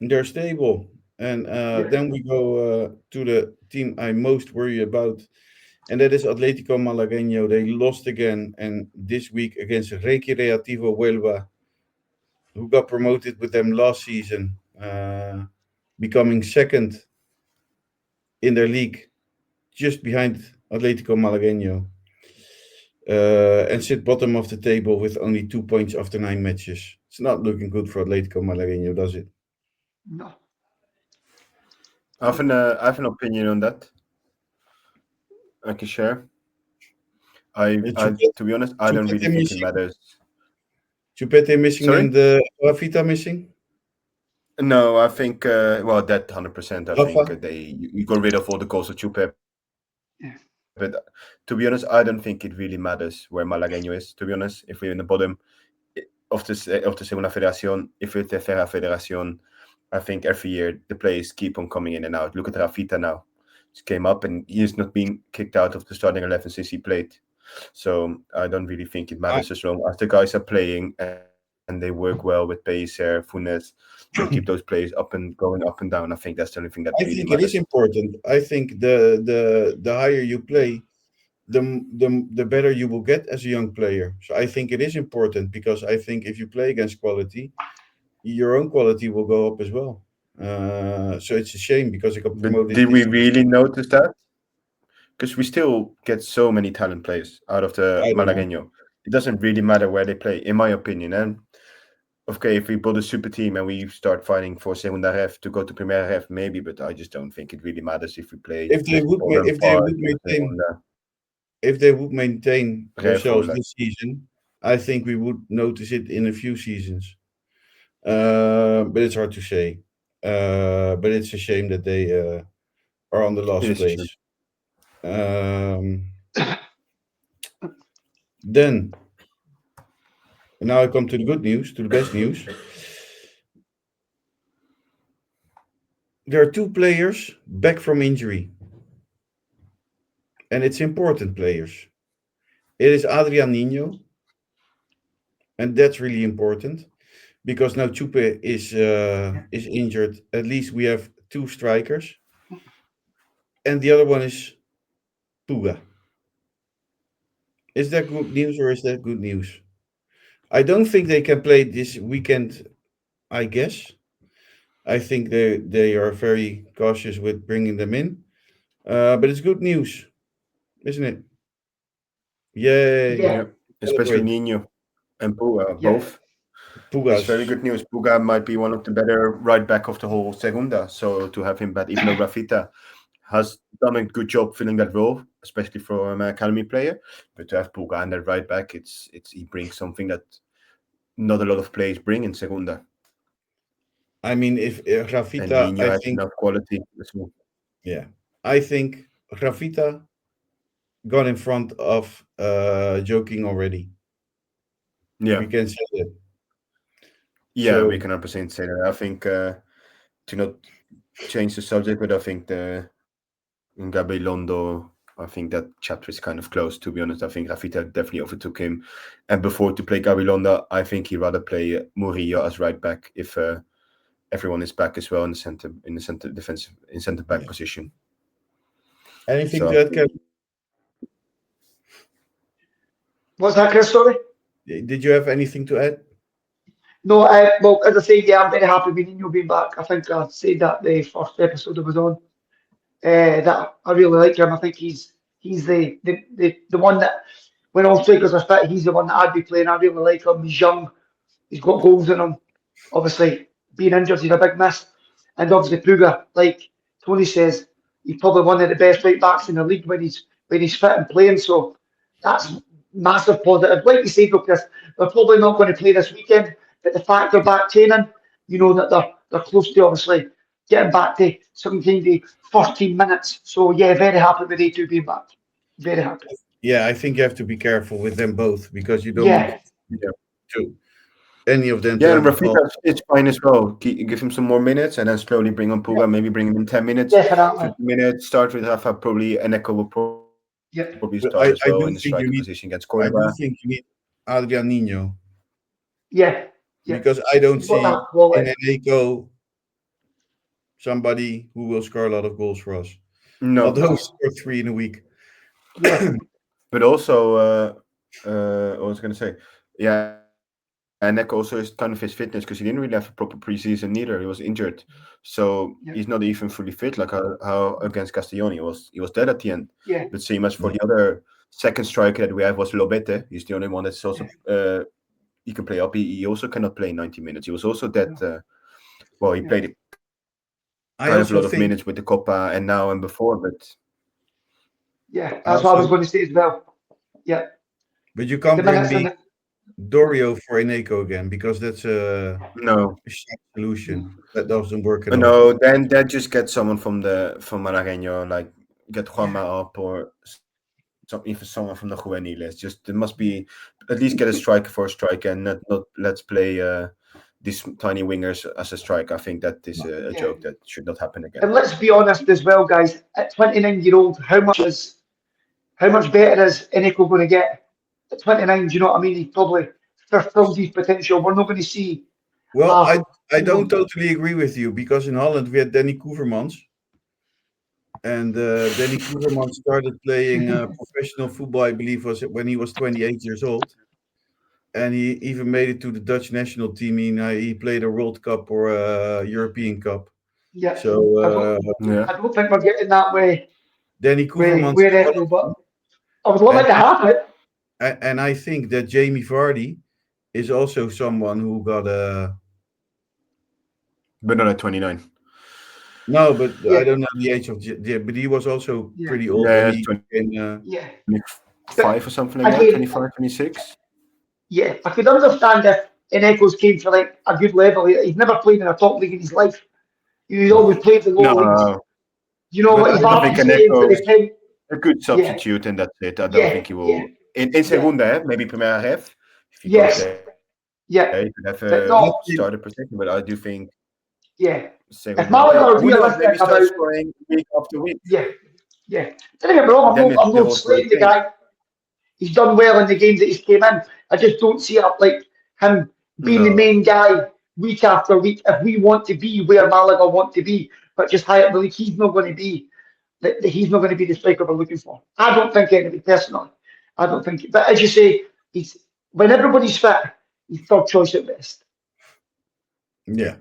They're stable. And then we go to the team I most worry about, and that is Atlético Malagueño. They lost again, and this week against Recreativo Huelva, who got promoted with them last season, becoming second in their league, just behind Atlético Malagueño, and sit bottom of the table with only 2 points after 9 matches. It's not looking good for Atlético Malagueño, does it? No. I have an opinion on that. I can share. To be honest, I don't really think it matters. Chupete missing and Rafita missing? No, I think that 100%. I Rafa? think you got rid of all the goals of Chupete. Yeah. But to be honest, I don't think it really matters where Malagueño is. To be honest, if we're in the bottom of the Segunda Federación, if it's the Tercera Federación, I think every year the players keep on coming in and out. Look at Rafita now. He came up and he's not being kicked out of the starting 11 since he played. So I don't really think it matters as long as the guys are playing and they work well with Pellicer, Funes, and keep those players going up and down. I think that's the only thing that really think matters. it is important. I think the higher you play, the better you will get as a young player. So I think it is important because I think if you play against quality, your own quality will go up as well. So it's a shame because it got promoted. But did we really notice that? Because we still get so many talent players out of the Malagueño. It doesn't really matter where they play, in my opinion. And okay, if we build a super team and we start fighting for Segunda Ref to go to Primera Ref, maybe, but I just don't think it really matters if we play. If they would maintain themselves this season, I think we would notice it in a few seasons. But it's hard to say. But it's a shame that they are on the last place. Then, now I come to the good news, to the best news. There are 2 players back from injury. And it's important players. It is Adrian Nino. And that's really important. Because now Chupe is injured. At least we have 2 strikers. And the other one is Puga. Is that good news or is that good news? I don't think they can play this weekend, I guess. I think they are very cautious with bringing them in. But it's good news, isn't it? Yay. Yeah. Especially Nino and Puga, both. It's very good news. Puga might be one of the better right back of the whole Segunda. So to have him back, even though Rafita has done a good job filling that role, especially for an academy player. But to have Puga and that right back, he brings something that not a lot of players bring in Segunda. I mean, if And Rafita, Nino I has think, enough quality as well. yeah, I think Rafita got in front of joking already. Yeah, We can say that. yeah, So we can 100% say that. I think to not change the subject, but I think the Gabilondo, I think that chapter is kind of close, to be honest. I think Rafita definitely overtook him. And before to play Gabilondo, I think he'd rather play Murillo as right back if everyone is back as well in the center back Yeah. position. anything So- to add, Kev? What's that, Chris? Sorry. Did you have anything to add? No, well, as I say, yeah, I'm very happy with Nino being back. I think I said that the first episode I was on. That I really like him. I think he's the one that, when all strikers are fit, he's the one that I'd be playing. I really like him. He's young. He's got goals in him. Obviously, being injured, he's a big miss. And obviously, Puga, like Tonie says, he's probably one of the best right backs in the league when he's fit and playing. So that's massive positive. Like you said, because they're probably not going to play this weekend, but the fact they're back training, you know that they're close to obviously getting back to some kind of 14 minutes. So yeah, very happy with A2 being back. Very happy. Yeah, I think you have to be careful with them both because you don't Yeah, want to any of them to Yeah, and have the ball. Rafita is fine as well. Give him some more minutes and then slowly bring on Puga, maybe bring him in 10 minutes, definitely. 15 minutes, start with Rafa, probably, and Echo will Yep. probably But start as I well do in the think you striker need. position against I do Córdoba. think you need Adrian Nino Yeah. Yeah. because I don't He's got see that quality. in Eneko somebody who will score a lot of goals for us. No, Although he scored 3 in a week. Yeah. but also, I was going to say, yeah, and Echo also is kind of his fitness because he didn't really have a proper preseason neither. He was injured, so Yeah. he's not even fully fit. Like how against Castalia, he was dead at the end. Yeah. But same as for the other second striker that we have was Lobete. He's the only one that's also he can play up. He also cannot play 90 minutes. He was also dead. Well, he played I kind of a also lot of think minutes with the Copa and now and before, but Yeah. That's what I was going to say as well. Yeah. but you can't The bring minutes and me the, Dorio for Eneko again because that's a no, shit solution that doesn't work at all. no. Then just get someone from Malagueño, like get Juanma up or even someone from the juveniles. Just there must be at least get a striker for a striker and not let's play these tiny wingers as a striker. I think that is a joke that should not happen again. and let's be honest as well, guys. At 29-year-old, how much better is Eneko going to get? At 29, do you know what I mean? He's probably fulfilled his potential. We're not going to see. Well, half, I don't totally agree with you because in Holland we had Danny Koevermans. And Danny Koevermans started playing professional football, I believe, was when he was 28 years old. And he even made it to the Dutch national team. He played a World Cup or a European Cup. Yeah. So I don't think we're getting that way. Danny Koevermans, With Eneko, but I would love it to happen. and I think that Jamie Vardy is also someone who got a. But not at 29. No, but Yeah. I don't know the age of. But he was also Yeah. pretty old Yeah, when he 20. became. Yeah. 25 or something like that, Again- 25, 26. Yeah, I could understand if Eneko's came for like a good level. He's never played in a top league in his life. He's always played the lower leagues. No, You know But what? He's I think happy playing for the Eneko's Pen. a good substitute, and that's it. I don't think he will. Yeah. In Segunda, maybe Primera Ref. If he Yes. goes there, Yeah, you could have But a no- starter position, but I do think yeah, Segunda. Malaga are Who knows, realistic maybe start about- scoring week after week. yeah. Don't get me wrong, Then I'm the not whole slating the thing. guy. He's done well in the games that he's came in. I just don't see it like him being the No. main guy week after week. If we want to be where Malaga want to be, but just high up the league, he's not going to be. He's not going to be the striker we're looking for. I don't think anybody personally. I don't think. But as you say, he's when everybody's fit, he's third choice at best. Yeah.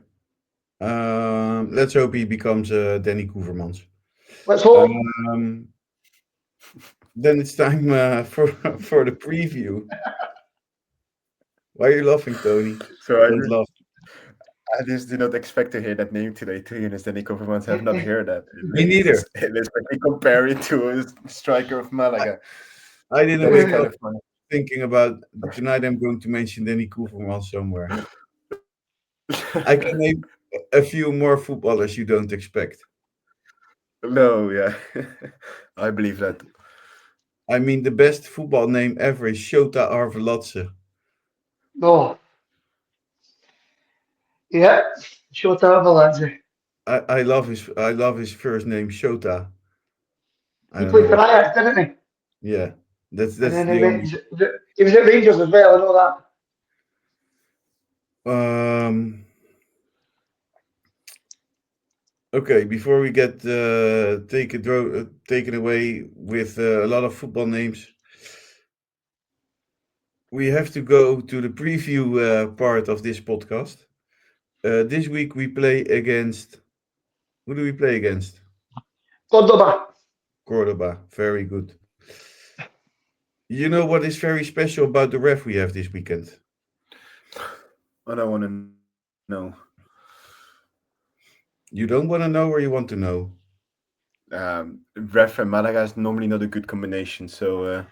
Let's hope he becomes Danny Koevermans. Let's hope. Then it's time for the preview. Why are you laughing, Tony? So Don't laugh. I just did not expect to hear that name today, to be honest. Danny Koevermans. I have not heard that. Me neither. Especially compare it to a striker of Malaga. I didn't That is wake kind up of funny. thinking about tonight. I'm going to mention Danny Koevermans somewhere. I can name a few more footballers you don't expect. No, yeah. I believe that. I mean, the best football name ever is Shota Arveladze. No. Yeah. Short out Valancia. I love his first name, Shota. I He don't played for know. Ajax, didn't he? Yeah, And that's then the only. he was at Rangers as well. I know that. Okay, before we get taken away with a lot of football names, we have to go to the preview part of this podcast. This week we play against. Who do we play against? Córdoba. Córdoba. Very good. You know what is very special about the ref we have this weekend? I don't want to know. You don't want to know or you want to know? Ref and Malaga is normally not a good combination, so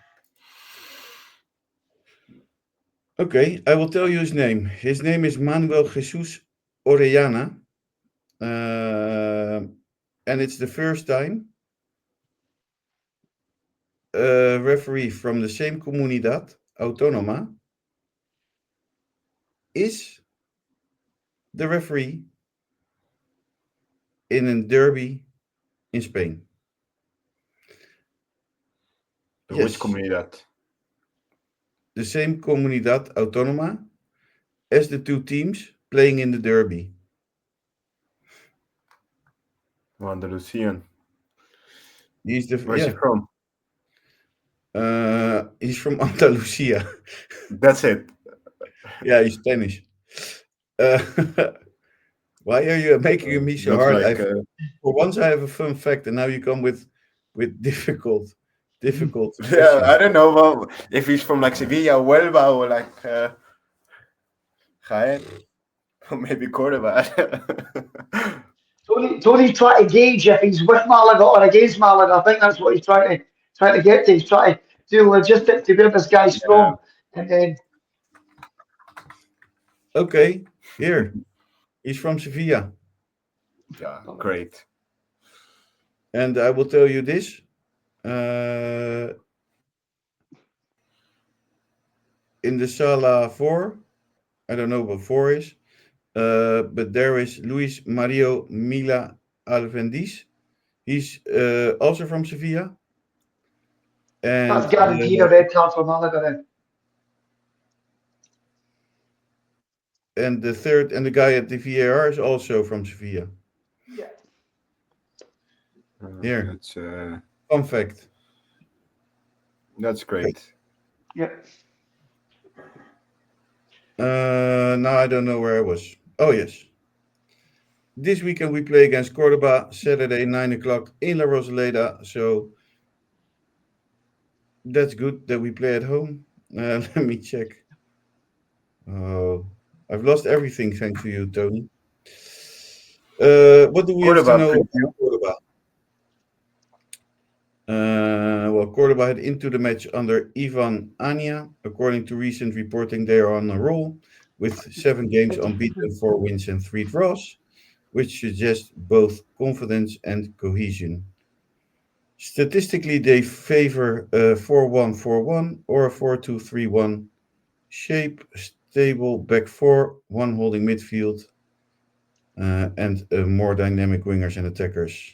Okay, I will tell you his name. His name is Manuel Jesus Orellana. And it's the first time a referee from the same comunidad autónoma is the referee in a derby in Spain. Yes. which comunidad? The same comunidad autónoma as the two teams playing in the derby. Andalusian. He's the Where's he from? He's from Andalusia. That's it. Yeah, he's Spanish. Why are you making me so Looks hard? like, For once, I have a fun fact, and now you come with difficult yeah, I don't know. Well, if he's from like Sevilla, Huelva, or like Jaén, or maybe Córdoba. Tony's trying to gauge if he's with Malaga or against Malaga. I think that's what he's trying to get to. He's trying to do logistics to where this guy's from, and then. Okay, here. He's from Sevilla. Yeah, great. And I will tell you this. In the Sala 4, I don't know what 4 is, but there is Luis Mario Mila Alvendis. He's also from Sevilla. And That's guaranteed a red card for Malaga then. And the third, and the guy at the VAR is also from Sevilla. Yeah. Here. That's Fun fact. That's great. Yeah. Now I don't know where I was. Oh, yes. This weekend we play against Córdoba, Saturday, 9 o'clock in La Rosaleda. So that's good that we play at home. Let me check. Oh, I've lost everything thanks to you, Tony. What do we have to know about Córdoba? Well, Córdoba head into the match under Ivan Ania. According to recent reporting, they are on a roll with 7 games unbeaten, 4 wins and 3 draws, which suggests both confidence and cohesion. Statistically, they favor a 4-1-4-1 or a 4-2-3-1 shape, stable back 4, one holding midfield, and more dynamic wingers and attackers.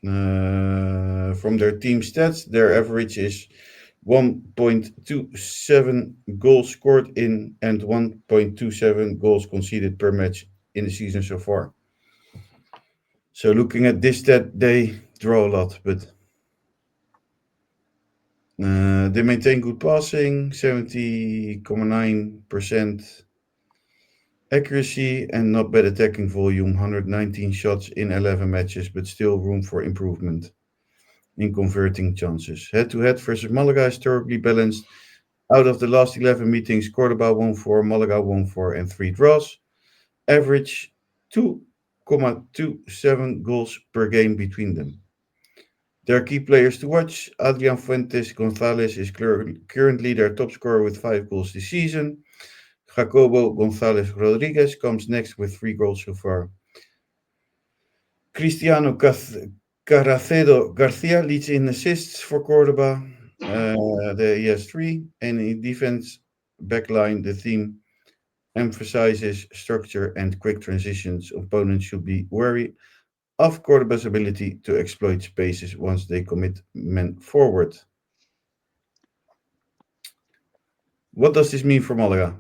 From their team stats, their average is 1.27 goals scored in and 1.27 goals conceded per match in the season so far. So looking at this stat, they draw a lot, but they maintain good passing, 70.9% accuracy, and not bad attacking volume, 119 shots in 11 matches, but still room for improvement in converting chances. Head-to-head versus Malaga, historically balanced, Out of the last 11 meetings, Cordoba won 4, Malaga won 4, and 3 draws. Average 2,27 goals per game between them. Their key players to watch: Adrian Fuentes Gonzalez is currently their top scorer with 5 goals this season. Jacobo Gonzalez Rodriguez comes next with 3 goals so far. Cristiano Caracedo Garcia leads in assists for Cordoba. He has 3. And in defense, backline, the team emphasizes structure and quick transitions. Opponents should be wary of Cordoba's ability to exploit spaces once they commit men forward. What does this mean for Malaga?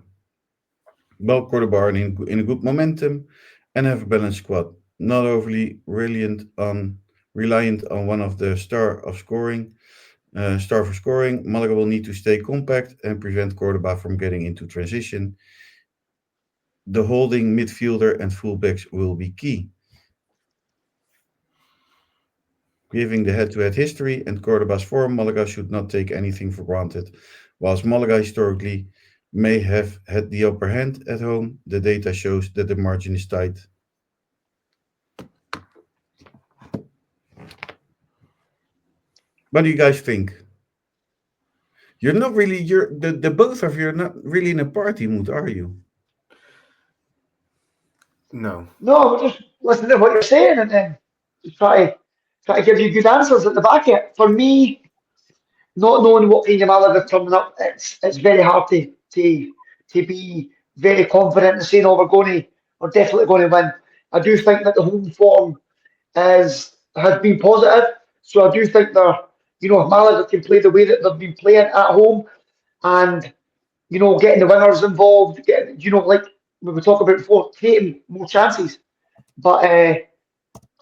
Well, Cordoba are in a good momentum and have a balanced squad, not overly reliant on one of the star for scoring. Malaga will need to stay compact and prevent Cordoba from getting into transition. The holding midfielder and fullbacks will be key. Given the head-to-head history and Cordoba's form, Malaga should not take anything for granted. Whilst Malaga historically may have had the upper hand at home, the data shows that the margin is tight. What do you guys think? You're not really the both of you are not really in a party mood, are you? No. No, we're just listening to what you're saying and then just try to give you good answers at the back of it. For me, not knowing what kind of Malaga coming up, it's very hard to be very confident in saying, oh, we're definitely going to win. I do think that the home form has been positive, so I do think if Malaga can play the way that they've been playing at home, and getting the winners involved, like we were talking about before, creating more chances. But I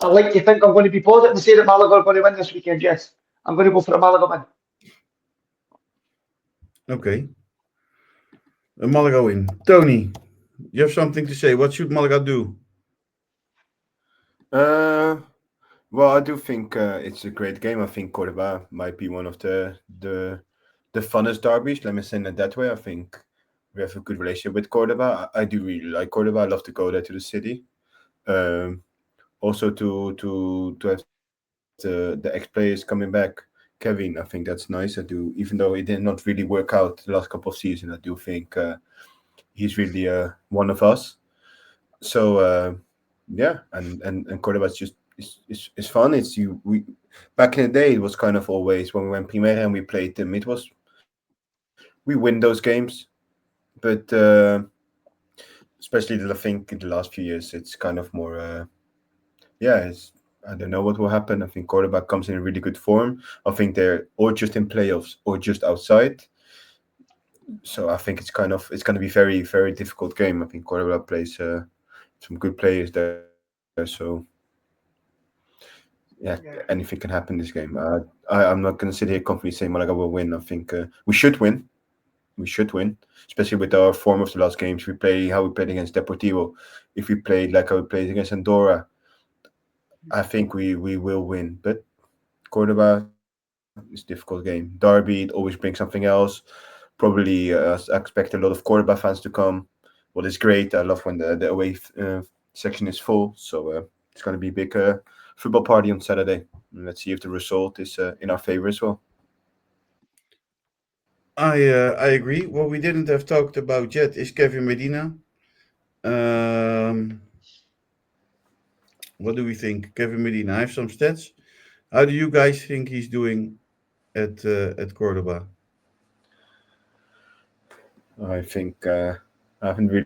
like to think I'm going to be positive and say that Malaga are going to win this weekend. Yes, I'm going to go for a Malaga win. Okay. A Malaga win. Tonie, you have something to say. What should Malaga do? Well, I do think it's a great game. I think Córdoba might be one of the funnest derbies. Let me say it that way. I think we have a good relationship with Córdoba. I do really like Córdoba. I love to go there to the city. Also to have the ex-players coming back. Kevin, I think that's nice. I do, even though it did not really work out the last couple of seasons, I do think he's really one of us. So yeah, and Córdoba just it's fun. We back in the day it was kind of always when we went Primera and we played them. We win those games, but especially I think in the last few years it's kind of more I don't know what will happen. I think Córdoba comes in really good form. I think they're or just in playoffs or just outside. So I think it's going to be very, very difficult game. I think Córdoba plays some good players there. So yeah, anything can happen in this game. I'm not going to sit here confidently saying Malaga will win. I think we should win. We should win, especially with our form of the last games. We play how we played against Deportivo. If we played like how we played against Andorra, I think we will win. But Córdoba is a difficult game. Derby, it always brings something else. Probably I expect a lot of Córdoba fans to come. Well, it's great. I love when the away section is full. So it's going to be a big football party on Saturday. And let's see if the result is in our favor as well. I agree. What we didn't have talked about yet is Kevin Medina. What do we think? Kevin Medina, I have some stats. How do you guys think he's doing at Córdoba? I think I haven't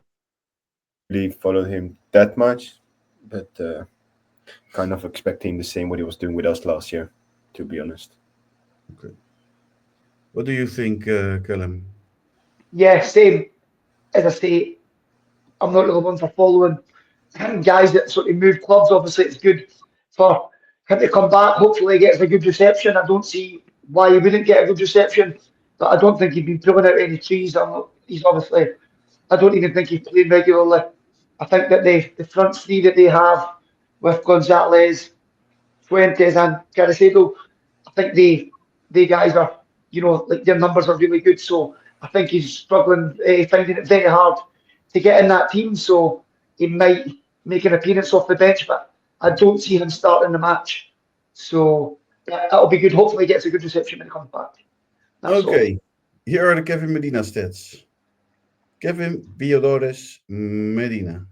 really followed him that much, but kind of expecting the same what he was doing with us last year, to be honest. Okay. What do you think, Calum? Yeah, same. As I say, I'm not really one for following guys that sort of move clubs. Obviously, it's good for him to come back. Hopefully, he gets a good reception. I don't see why he wouldn't get a good reception, but I don't think he'd be pulling out any trees. He's obviously. I don't even think he's playing regularly. I think that the front three that they have with Gonzalez, Fuentes, and Caracedo, I think they guys are, like their numbers are really good. So I think he's struggling, finding it very hard to get in that team. So he might make an appearance off the bench, but I don't see him starting the match. So that'll be good. Hopefully, he gets a good reception when he comes back. That's all. Okay, here are the Kevin Medina stats. Kevin Biodores Medina.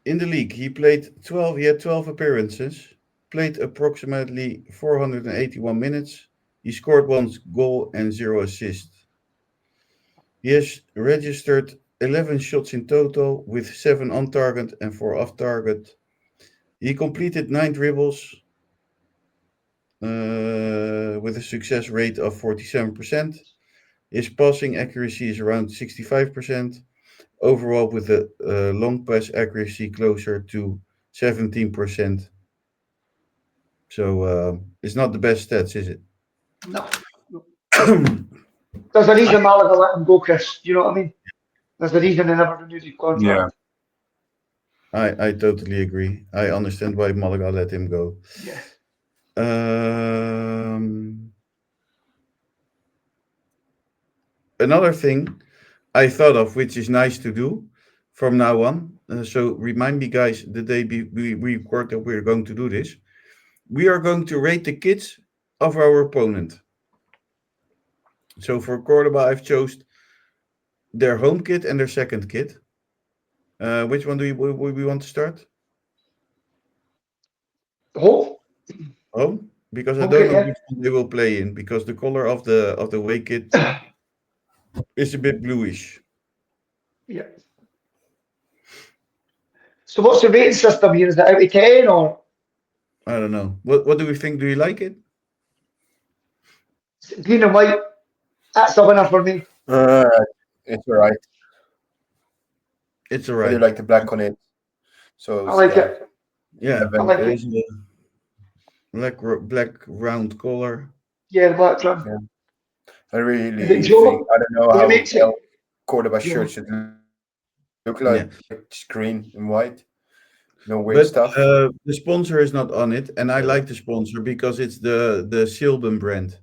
In the league, he had 12 appearances, played approximately 481 minutes. He scored 1 goal and 0 assists. He has registered 11 shots in total, with 7 on target and 4 off target. He completed 9 dribbles with a success rate of 47%. His passing accuracy is around 65%. Overall, with a long pass accuracy closer to 17%. So it's not the best stats, is it? No. There's a reason Malaga let him go, Chris. Do you know what I mean? There's a reason they never renewed his contract. I totally agree. I understand why Malaga let him go. Yeah. Another thing I thought of, which is nice to do from now on. So remind me, guys, the day we record that we're going to do this. We are going to rate the kits of our opponent. So for Córdoba, I've chosen their home kit and their second kit. Which one do we want to start? Home? Home? Because I Home don't kit, know yeah. which one they will play in, because the color of the away kit is a bit bluish. Yeah. So what's the rating system here? Is it out of 10 or I don't know. What do we think? Do you like it? green and white? That's the winner for me. It's all right. It's all I really right. like the black on it. So I like it. Yeah, I like there it. is a black round collar. Yeah, the black drum. Yeah. I really Is it think, Joe? I don't know Who how makes it? El Cordoba Joe. shirt should look like. It's green and white. No weird But stuff. the sponsor is not on it, and I like the sponsor because it's the Silben brand,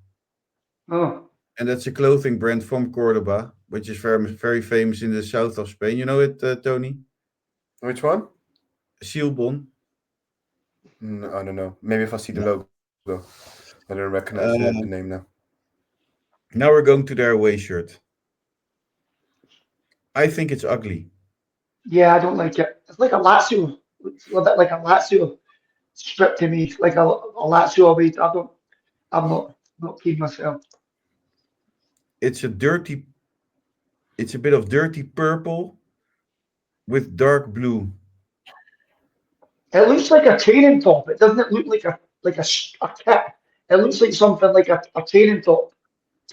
Oh, and that's a clothing brand from Córdoba, which is very famous in the south of Spain. You know it, Tony? Which one? Silbon. I don't know. Maybe if I see the No. logo, I don't recognize the name now. Now we're going to their away shirt. I think it's ugly. yeah, I don't like it. It's like a Lazio. It's a little bit like a Lazio strip to me. Like a Lazio away. I'm not keen myself. It's a bit of dirty purple with dark blue. It looks like a training top. It doesn't look like a kit. It looks like something like a training top.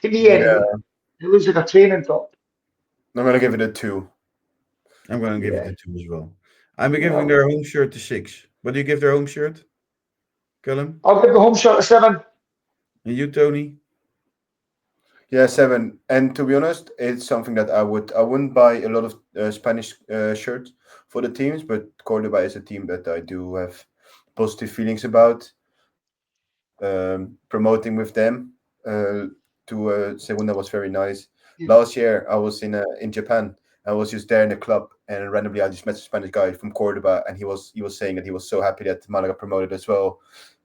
To me, anyway. It looks like a training top. I'm gonna give it a 2. I'm going to give it Yeah. a 2 as well. I'm giving their home shirt a 6. What do you give their home shirt, Calum? I'll give the home shirt a 7. And you, Tony? Yeah, 7. And to be honest, it's something that I wouldn't buy a lot of Spanish shirts for the teams, but Cordoba is a team that I do have positive feelings about. Promoting with them to Segunda was very nice. Yeah. Last year I was in Japan. I was just there in the club, and randomly I just met a Spanish guy from Cordoba, and he was saying that he was so happy that Malaga promoted as well,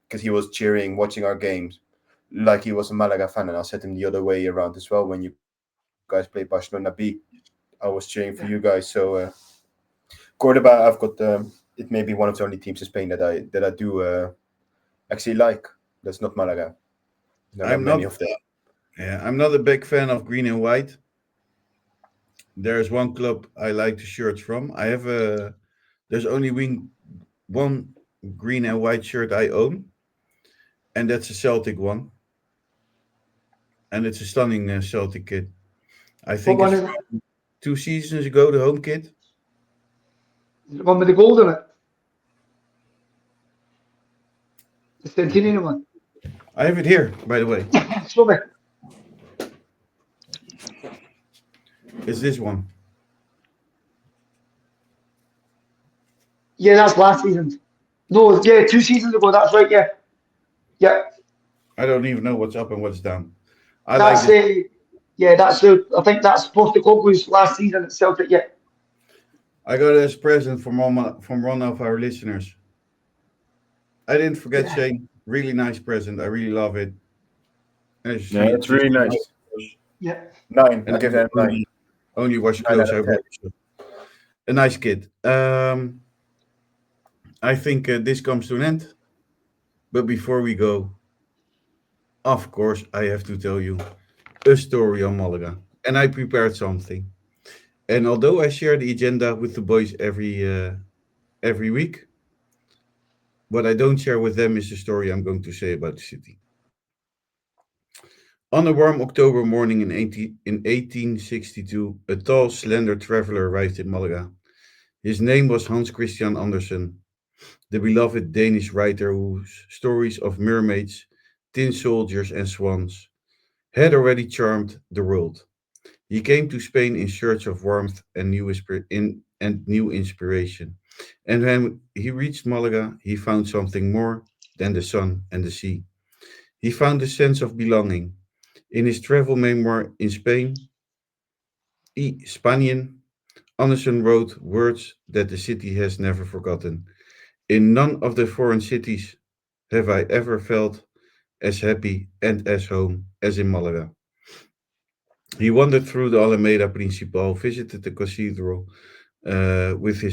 because he was cheering, watching our games, like he was a Malaga fan. And I said him the other way around as well. When you guys played Barcelona B, I was cheering for you guys. So Cordoba, I've got it may be one of the only teams in Spain that I do actually like. That's not Malaga. There are many of them. Yeah, I'm not a big fan of green and white. There's one club I like the shirts from. There's only one green and white shirt I own, and that's a Celtic one. And it's a stunning Celtic kit. I think What it's one is it? from 2 seasons ago, the home kit. Is it the one with the gold in it? The Centennial one. I have it here, by the way. Show me. It's this one. Yeah, that's last season. No, yeah, 2 seasons ago. That's right. Yeah, yeah. I don't even know what's up and what's down. That's Yeah, I think that's Postecoglou's last season at Celtic. Yeah, I got it as present from one of our listeners. I didn't forget yeah, Shane. Really nice present. I really love it. As you Yeah, see, it's really nice. yeah. 9. and I'll give that a 9. only wash 9 out clothes I of 10. wear. So a nice kid. I think this comes to an end. But before we go, of course, I have to tell you a story on Malaga. And I prepared something. And although I share the agenda with the boys every week, what I don't share with them is the story I'm going to say about the city. On a warm October morning in 1862, a tall, slender traveler arrived in Malaga. His name was Hans Christian Andersen, the beloved Danish writer whose stories of mermaids, tin soldiers, and swans had already charmed the world. He came to Spain in search of warmth and new inspiration. And when he reached Malaga, he found something more than the sun and the sea. He found a sense of belonging. In his travel memoir in Spain, Spanien, Anderson wrote words that the city has never forgotten. In none of the foreign cities have I ever felt as happy and as home as in Malaga. He wandered through the Alameda Principal, visited the cathedral with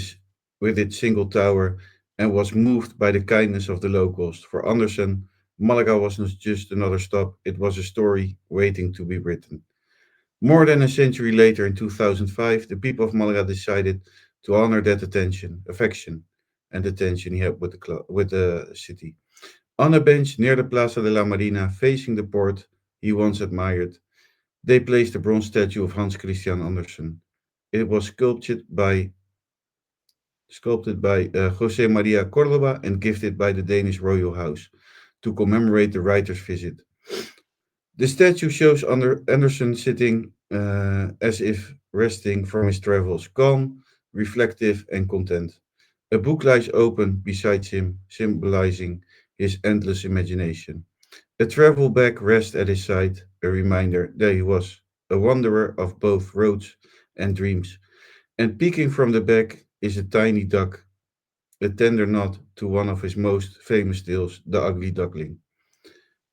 its single tower, and was moved by the kindness of the locals. For Anderson, Malaga was not just another stop; it was a story waiting to be written. More than a century later, in 2005, the people of Malaga decided to honor that affection, and attention he had with the city. On a bench near the Plaza de la Marina, facing the port he once admired, they placed a bronze statue of Hans Christian Andersen. It was sculpted by Jose Maria Córdoba and gifted by the Danish royal house to commemorate the writer's visit. The statue shows Andersen sitting as if resting from his travels, calm, reflective, and content. A book lies open beside him, symbolizing his endless imagination. A travel bag rests at his side, a reminder that he was a wanderer of both roads and dreams. And peeking from the bag is a tiny duck, a tender nod to one of his most famous tales, The Ugly Duckling.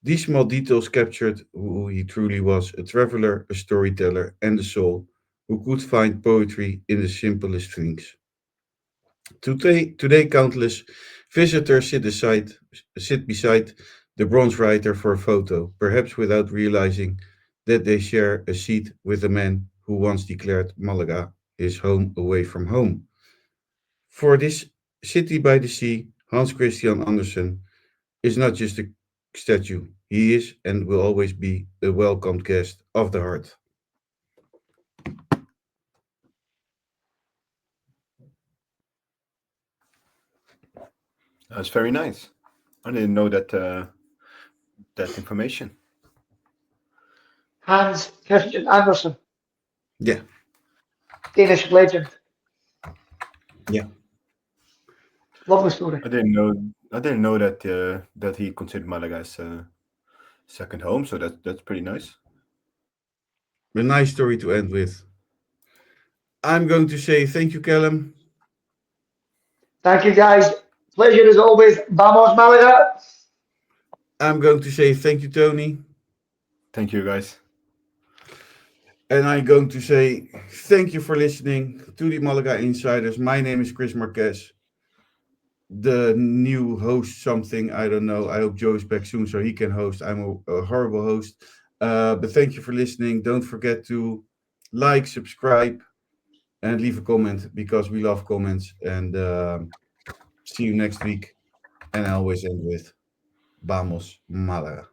These small details captured who he truly was, a traveler, a storyteller, and a soul who could find poetry in the simplest things. Today countless visitors sit beside the bronze writer for a photo, perhaps without realizing that they share a seat with the man who once declared Malaga his home away from home. For this city by the sea, Hans Christian Andersen is not just a statue. He is and will always be a welcomed guest of the heart. That's very nice. I didn't know that information. Hans Christian Andersen, Yeah, Danish legend. yeah. Lovely story. I didn't know that he considered Malaga as second home. So that's pretty nice. A nice story to end with. I'm going to say thank you, Calum. Thank you, guys. Pleasure as always. Vamos, Malaga. I'm going to say thank you, Tony. Thank you, guys. And I'm going to say thank you for listening to the Malaga Insiders. My name is Chris Marquez, the new host, something. I don't know. I hope Joe is back soon so he can host. I'm a horrible host. But thank you for listening. Don't forget to like, subscribe, and leave a comment because we love comments. And see you next week. And I always end with Vamos Malaga.